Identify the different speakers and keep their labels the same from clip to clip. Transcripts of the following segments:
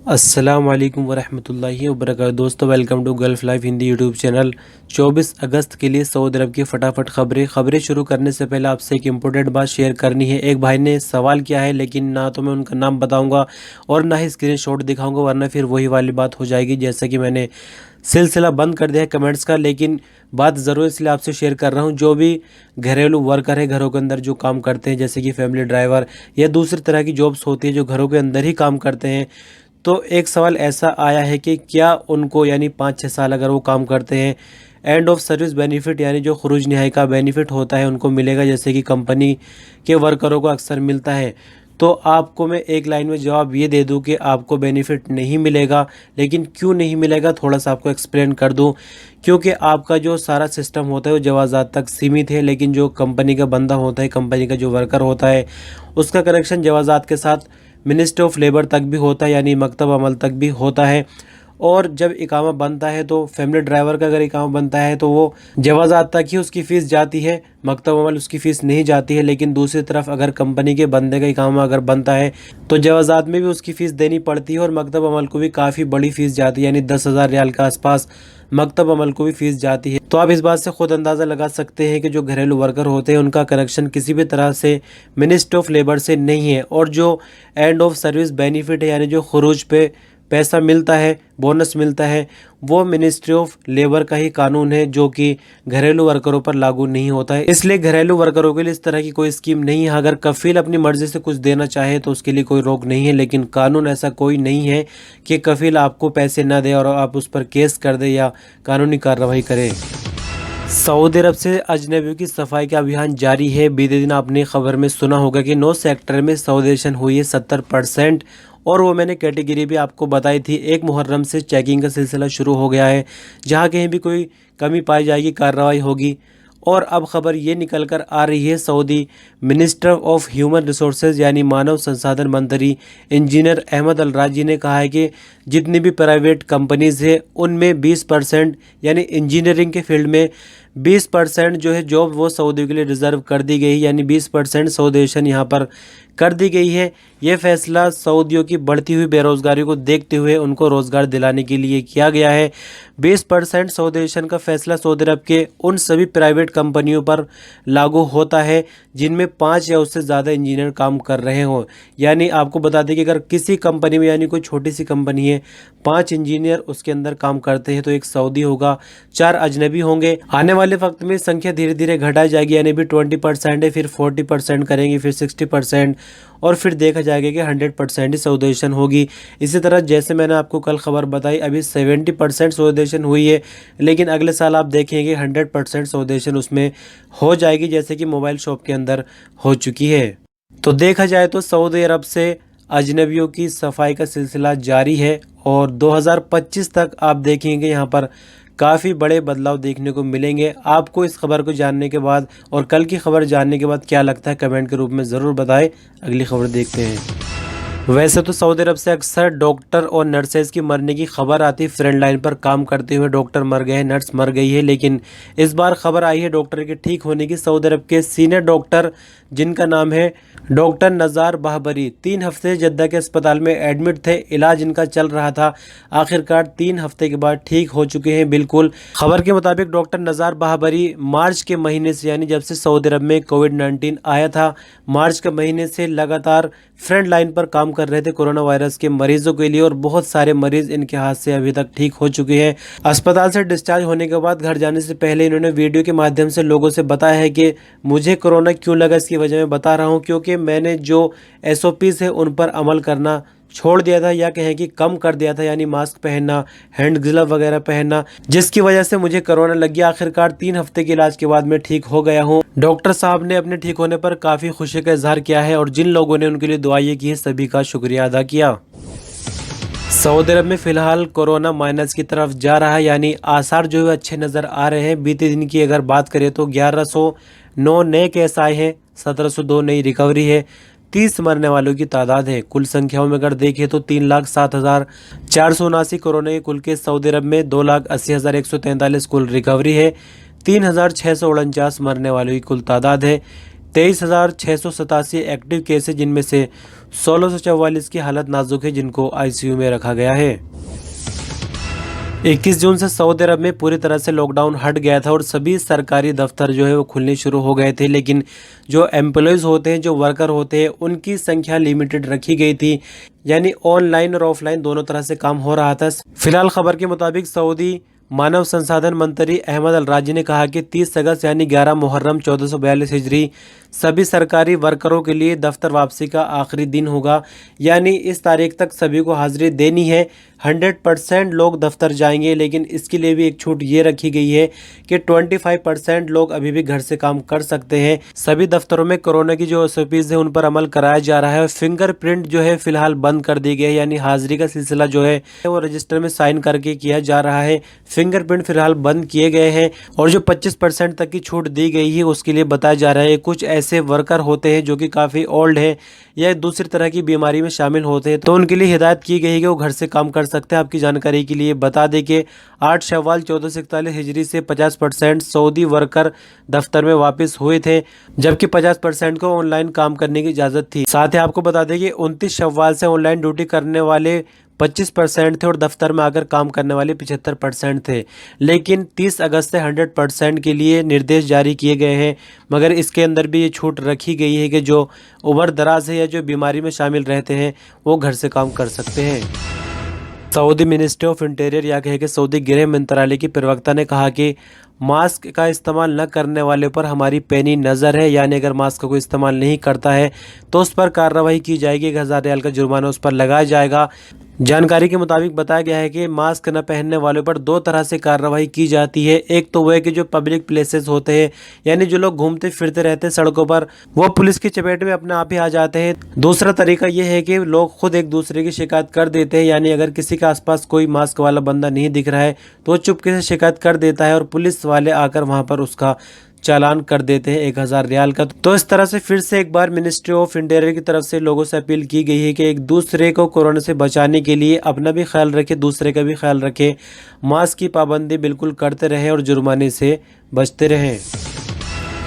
Speaker 1: अस्सलाम वालेकुम वरहमतुल्लाहि वबरकातुहू। दोस्तों, welcome to Gulf life Hindi YouTube channel. 24 अगस्त के लिए सऊदी अरब की फटाफट खबरें शुरू करने से पहले आपसे एक इम्पोर्टेंट बात शेयर करनी है। एक भाई ने सवाल किया है, लेकिन ना तो मैं उनका नाम बताऊंगा और ना ही स्क्रीनशॉट दिखाऊंगा, वरना फिर वही वाली बात हो जाएगी जैसा कि मैंने सिलसिला बंद कर दिया है कमेंट्स का। लेकिन बात ज़रूर इसलिए आपसे शेयर कर रहा हूँ, जो भी घरेलू वर्कर है, घरों के अंदर जो काम करते हैं, जैसे कि फैमिली ड्राइवर या दूसरी तरह की जॉब्स होती है जो घरों के अंदर ही काम करते हैं, तो एक सवाल ऐसा आया है कि क्या उनको यानी 5-6 साल अगर वो काम करते हैं, एंड ऑफ सर्विस बेनिफिट यानी जो खरूज नहाई का बेनिफिट होता है उनको मिलेगा, जैसे कि कंपनी के वर्करों को अक्सर मिलता है। तो आपको मैं एक लाइन में जवाब ये दे दूं कि आपको बेनिफिट नहीं मिलेगा। लेकिन क्यों नहीं मिलेगा थोड़ा सा आपको एक्सप्लेन कर दूं। क्योंकि आपका जो सारा सिस्टम होता है वो जवाज़ात तक सीमित है, लेकिन जो कंपनी का बंदा होता है, कंपनी का जो वर्कर होता है, उसका कनेक्शन जवाज़ात के साथ मिनिस्ट्री ऑफ लेबर तक भी होता है, यानी मकतब अमल तक भी होता है। और जब इकामा बनता है तो फैमिली ड्राइवर का अगर इकामा बनता है तो वो जवाज़ात तक ही उसकी फ़ीस जाती है, मकतब अमल उसकी फ़ीस नहीं जाती है। लेकिन दूसरी तरफ अगर कंपनी के बंदे का इकामा अगर बनता है तो जवाज़ात में भी उसकी फ़ीस देनी पड़ती है और मकतब अमल को भी काफ़ी बड़ी फ़ीस जाती है, यानी 10,000 रियाल के आसपास मकतब अमल को भी फ़ीस जाती है। तो आप इस बात से ख़ुद अंदाज़ा लगा सकते हैं कि जो घरेलू वर्कर होते हैं उनका कनेक्शन किसी भी तरह से मिनिस्ट्री ऑफ लेबर से नहीं है। और जो एंड ऑफ सर्विस बेनिफिट है, यानी जो खरूज पे पैसा मिलता है, बोनस मिलता है, वो मिनिस्ट्री ऑफ लेबर का ही कानून है, जो कि घरेलू वर्करों पर लागू नहीं होता है। इसलिए घरेलू वर्करों के लिए इस तरह की कोई स्कीम नहीं है। अगर कफील अपनी मर्जी से कुछ देना चाहे तो उसके लिए कोई रोक नहीं है, लेकिन कानून ऐसा कोई नहीं है कि कफील आपको पैसे ना दे और आप उस पर केस कर दे या कानूनी कार्रवाई करे। सऊदी अरब से अजनबियों की सफाई का अभियान जारी है। बीते दिन आपने खबर में सुना होगा कि 9 सेक्टर में सऊदेशन हुई है 70%, और वो मैंने कैटेगरी भी आपको बताई थी। 1 मुहर्रम से चेकिंग का सिलसिला शुरू हो गया है, जहां कहीं भी कोई कमी पाई जाएगी कार्रवाई होगी। और अब खबर ये निकल कर आ रही है, Saudi minister of human resources यानी मानव संसाधन मंत्री इंजीनियर अहमद अल राजी ने कहा है कि जितनी भी प्राइवेट कंपनीज़ है उनमें 20% यानी इंजीनियरिंग के फील्ड में 20% जो है जॉब वो सऊदी के लिए रिज़र्व कर दी गई, यानी 20% सऊदेशन यहाँ पर कर दी गई है। ये फैसला सऊदियों की बढ़ती हुई बेरोज़गारी को देखते हुए उनको रोज़गार दिलाने के लिए किया गया है। 20% सऊदेशन का फैसला सऊदी अरब के उन सभी प्राइवेट कंपनियों पर लागू होता है जिनमें 5 या उससे ज़्यादा इंजीनियर काम कर रहे हों। यानी आपको बता दें कि अगर किसी कंपनी में, यानी कोई छोटी सी कंपनी है, 5 इंजीनियर उसके अंदर काम करते हैं तो 1 सऊदी होगा, 4 अजनबी होंगे। आने वाले वक्त में संख्या धीरे धीरे घटाई जाएगी, यानी भी 20% है, फिर 40% करेंगे, फिर 60%, और फिर देखा जाएगा कि 100% ही सऊदेशन होगी। इसी तरह जैसे मैंने आपको कल खबर बताई, अभी 70% सऊदेशन हुई है, लेकिन अगले साल आप देखेंगे 100% सऊदेशन उसमें हो जाएगी, जैसे कि मोबाइल शॉप के अंदर हो चुकी है। तो देखा जाए तो सऊदी अरब से अजनबियों की सफाई का सिलसिला जारी है और 2025 तक आप देखेंगे यहाँ पर काफ़ी बड़े बदलाव देखने को मिलेंगे। आपको इस खबर को जानने के बाद और कल की खबर जानने के बाद क्या लगता है कमेंट के रूप में ज़रूर बताएं। अगली खबर देखते हैं। वैसे तो सऊदी अरब से अक्सर डॉक्टर और नर्सेज की मरने की खबर आती है। फ्रंट लाइन पर काम करते हुए डॉक्टर मर गए हैं, नर्स मर गई है, लेकिन इस बार खबर आई है डॉक्टर के ठीक होने की। सऊदी अरब के सीनियर डॉक्टर जिनका नाम है डॉक्टर नज़ार बाहबरी 3 हफ्ते जद्दा के अस्पताल में एडमिट थे, इलाज इनका चल रहा था, आखिरकार 3 हफ्ते के बाद ठीक हो चुके हैं बिल्कुल। खबर के मुताबिक डॉक्टर नज़ार बाहबरी मार्च के महीने से, यानी जब से सऊदी अरब में कोविड-19 आया था, मार्च के महीने से लगातार फ्रंट लाइन पर काम कर रहे थे कोरोना वायरस के मरीजों के लिए, और बहुत सारे मरीज इनके हाथ से अभी तक ठीक हो चुके हैं। अस्पताल से डिस्चार्ज होने के बाद घर जाने से पहले इन्होंने वीडियो के माध्यम से लोगों से बताया है कि मुझे कोरोना क्यों लगा, इसकी वजह मैं बता रहा हूं, क्योंकि मैंने जो SOPs है उन पर अमल करना छोड़ दिया था, या कहें कि कम कर दिया था, यानी मास्क पहनना, हैंड ग्लव वगैरह पहनना, जिसकी वजह से मुझे कोरोना लग गया। आखिरकार 3 हफ्ते के इलाज के बाद मैं ठीक हो गया हूं। डॉक्टर साहब ने अपने ठीक होने पर काफ़ी खुशी का इजहार किया है और जिन लोगों ने उनके लिए दुआएं की है सभी का शुक्रिया अदा किया। सऊदी अरब में फ़िलहाल कोरोना माइनस की तरफ जा रहा है, यानी आसार जो है अच्छे नज़र आ रहे हैं। बीते दिन की अगर बात करें तो 1109 नए केस आए हैं, 1702 नई रिकवरी है, 30 मरने वालों की तादाद है। कुल संख्याओं में अगर देखें तो 3,07,479 कोरोना के कुल केस सऊदी अरब में, 2,80,143 कुल रिकवरी है, 3,649 मरने वालों की कुल तादाद है। 23,687 एक्टिव केस है, जिनमें से 1644 की हालत नाजुक है, जिनको आईसीयू में रखा गया है। 21 जून से सऊदी अरब में पूरी तरह से लॉकडाउन हट गया था और सभी सरकारी दफ्तर जो है वो खुलने शुरू हो गए थे, लेकिन जो एम्प्लॉयज़ होते हैं, जो वर्कर होते हैं, उनकी संख्या लिमिटेड रखी गई थी, यानी ऑनलाइन और ऑफलाइन दोनों तरह से काम हो रहा था। फिलहाल खबर के मुताबिक सऊदी मानव संसाधन मंत्री अहमद अल राजी ने कहा कि 30 अगस्त यानी 11 मुहर्रम 1442 हिजरी सभी सरकारी वर्करों के लिए दफ्तर वापसी का आखिरी दिन होगा, यानी इस तारीख तक सभी को हाजिरी देनी है। 100% लोग दफ्तर जाएंगे, लेकिन इसके लिए भी एक छूट ये रखी गई है कि 25% लोग अभी भी घर से काम कर सकते हैं। सभी दफ्तरों में कोरोना की जो SOPs है उन पर अमल कराया जा रहा है। फिंगरप्रिंट जो है फिलहाल बंद कर दी गई है, यानी हाजिरी का सिलसिला जो है वो रजिस्टर में साइन करके किया जा रहा है। फिंगरप्रिंट फिलहाल बंद किए गए हैं और जो 25% तक की छूट दी गई है उसके लिए बताया जा रहा है कुछ ऐसे वर्कर होते हैं जो कि काफ़ी ओल्ड है या दूसरी तरह की बीमारी में शामिल होते हैं, तो उनके लिए हिदायत की गई है कि वो घर से काम कर सकते हैं। आपकी जानकारी के लिए बता दें कि 8 शव्वाल 1441 हिजरी से 50% सऊदी वर्कर दफ्तर में वापस हुए थे, जबकि 50% को ऑनलाइन काम करने की इजाज़त थी। साथ ही आपको बता दें कि 29 शव्वाल से ऑनलाइन ड्यूटी करने वाले 25% थे और दफ्तर में आकर काम करने वाले 75% थे, लेकिन 30 अगस्त से 100% के लिए निर्देश जारी किए गए हैं, मगर इसके अंदर भी ये छूट रखी गई है कि जो उम्र दराज है या जो बीमारी में शामिल रहते हैं वो घर से काम कर सकते हैं। सऊदी मिनिस्ट्री ऑफ इंटीरियर या कहे कि सऊदी गृह मंत्रालय की प्रवक्ता ने कहा कि मास्क का इस्तेमाल न करने वाले पर हमारी पैनी नज़र है, यानी अगर मास्क का कोई इस्तेमाल नहीं करता है तो उस पर कार्रवाई की जाएगी, 1000 रियाल का जुर्माना उस पर लगाया जाएगा। जानकारी के मुताबिक बताया गया है कि मास्क न पहनने वालों पर 2 तरह से कार्रवाई की जाती है। एक तो वह है कि जो पब्लिक प्लेसेस होते हैं, यानी जो लोग घूमते फिरते रहते हैं सड़कों पर, वो पुलिस की चपेट में अपने आप ही आ जाते हैं। दूसरा तरीका यह है कि लोग खुद एक दूसरे की शिकायत कर देते हैं, यानी अगर किसी के आसपास कोई मास्क वाला बंदा नहीं दिख रहा है तो चुपके से शिकायत कर देता है और पुलिस वाले आकर वहां पर उसका चालान कर देते हैं 1000 रियाल का। तो इस तरह से फिर से एक बार मिनिस्ट्री ऑफ इंटीरियर की तरफ से लोगों से अपील की गई है कि एक दूसरे को कोरोना से बचाने के लिए अपना भी ख्याल रखें, दूसरे का भी ख्याल रखें, मास्क की पाबंदी बिल्कुल करते रहें और जुर्माने से बचते रहें।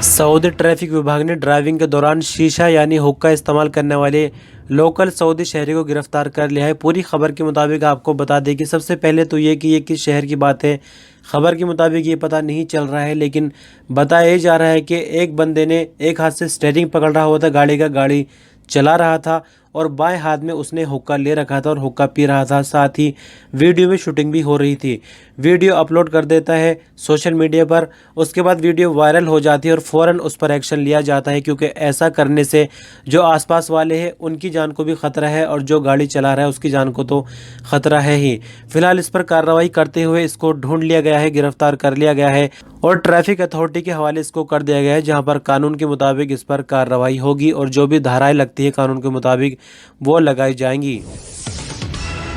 Speaker 1: सऊदी ट्रैफिक विभाग ने ड्राइविंग के दौरान शीशा यानी हुक्का इस्तेमाल करने वाले लोकल सऊदी शहरी को गिरफ्तार कर लिया है। पूरी खबर के मुताबिक आपको बता दें कि सबसे पहले तो ये कि ये किस शहर की बात है, खबर के मुताबिक ये पता नहीं चल रहा है, लेकिन बताया जा रहा है कि एक बंदे ने एक हाथ से स्टीयरिंग पकड़ रहा हुआ था गाड़ी का, गाड़ी चला रहा था और बाएं हाथ में उसने हुक्का ले रखा था और हुक्का पी रहा था। साथ ही वीडियो में शूटिंग भी हो रही थी। वीडियो अपलोड कर देता है सोशल मीडिया पर, उसके बाद वीडियो वायरल हो जाती है और फ़ौरन उस पर एक्शन लिया जाता है, क्योंकि ऐसा करने से जो आसपास वाले हैं उनकी जान को भी ख़तरा है और जो गाड़ी चला रहा है उसकी जान को तो ख़तरा है ही। फिलहाल इस पर कार्रवाई करते हुए इसको ढूंढ लिया गया है, गिरफ्तार कर लिया गया है और ट्रैफिक अथॉरिटी के हवाले इसको कर दिया गया है, जहां पर कानून के मुताबिक इस पर कार्रवाई होगी और जो भी धाराएं लगती है कानून के मुताबिक वो लगाई जाएंगी।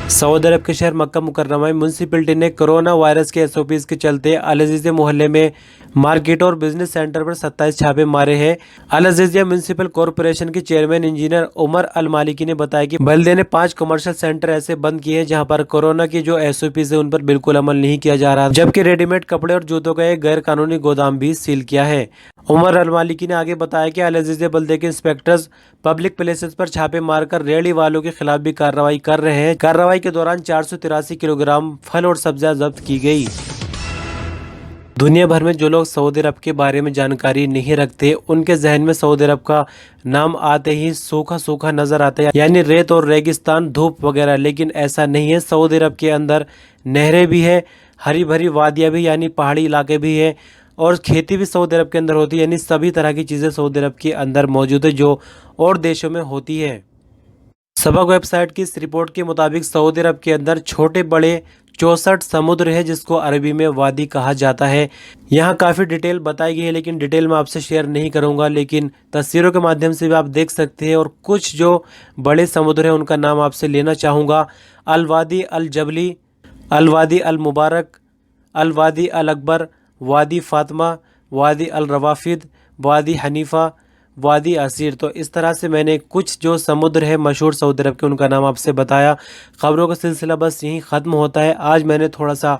Speaker 1: सऊदी अरब के शहर मक्का मुकर्रमा में म्यूनसिपलिटी ने कोरोना वायरस के SOPs के चलते अल अज़ीज़िया मोहल्ले में मार्केट और बिजनेस सेंटर पर 27 छापे मारे हैं। अल अज़ीज़िया म्यूनसिपल कॉरपोरेशन के चेयरमैन इंजीनियर उमर अल मालिकी ने बताया कि बल्दे ने 5 कमर्शियल सेंटर ऐसे बंद किए हैं जहां पर कोरोना की जो SOPs है उन पर बिल्कुल अमल नहीं किया जा रहा, जबकि रेडीमेड कपड़े और जूतों का एक गैर कानूनी गोदाम भी सील किया है। उमर अल मालिकी ने आगे बताया कि अल अज़ीज़िया बल्दे के इंस्पेक्टर्स पब्लिक प्लेसेस पर छापे मारकर रेहड़ी वालों के खिलाफ भी कार्रवाई कर रहे हैं। कार्रवाई के दौरान 483 किलोग्राम फल और सब्जियां जब्त की गई। दुनिया भर में जो लोग सऊदी अरब के बारे में जानकारी नहीं रखते उनके जहन में सऊदी अरब का नाम आते ही सूखा सूखा नजर आता है, यानी रेत और रेगिस्तान, धूप वगैरह, लेकिन ऐसा नहीं है। सऊदी अरब के अंदर नहरें भी है, हरी भरी वादियाँ भी यानी पहाड़ी इलाके भी है और खेती भी सऊदी अरब के अंदर होती है, यानी सभी तरह की चीज़ें सऊदी अरब के अंदर मौजूद है जो और देशों में होती है। सबक वेबसाइट की इस रिपोर्ट के मुताबिक सऊदी अरब के अंदर छोटे बड़े 64 समुद्र है जिसको अरबी में वादी कहा जाता है। यहाँ काफ़ी डिटेल बताई गई है, लेकिन डिटेल मैं आपसे शेयर नहीं करूँगा, लेकिन तस्वीरों के माध्यम से भी आप देख सकते हैं। और कुछ जो बड़े समुद्र हैं उनका नाम आपसे लेना चाहूँगा। अल वादी अल जबली, अल वादी अल मुबारक, अल वादी अल अकबर, वादी फातिमा, वादी अल रवाफिद, वादी हनीफा, वादी असीर। तो इस तरह से मैंने कुछ जो समुद्र है मशहूर सऊदी अरब के उनका नाम आपसे बताया। खबरों का सिलसिला बस यहीं ख़त्म होता है। आज मैंने थोड़ा सा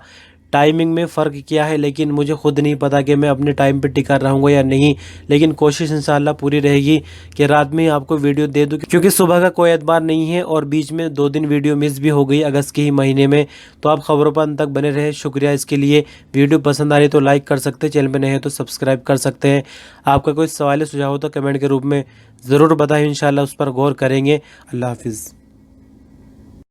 Speaker 1: टाइमिंग में फ़र्क किया है, लेकिन मुझे खुद नहीं पता कि मैं अपने टाइम पे टिका रहूँगा या नहीं। लेकिन कोशिश इंशाल्लाह पूरी रहेगी कि रात में ही आपको वीडियो दे दूँ, क्योंकि सुबह का कोई एतबार नहीं है और बीच में 2 दिन वीडियो मिस भी हो गई अगस्त के ही महीने में। तो आप खबरों पर अंत तक बने रहे, शुक्रिया इसके लिए। वीडियो पसंद आ रही तो लाइक कर सकते हैं, चैनल पर नए हैं तो सब्सक्राइब कर सकते हैं। आपका कोई सवाल या सुझाव हो तो कमेंट के रूप में ज़रूर बताएं, इंशाल्लाह उस पर गौर करेंगे। अल्लाह हाफिज़।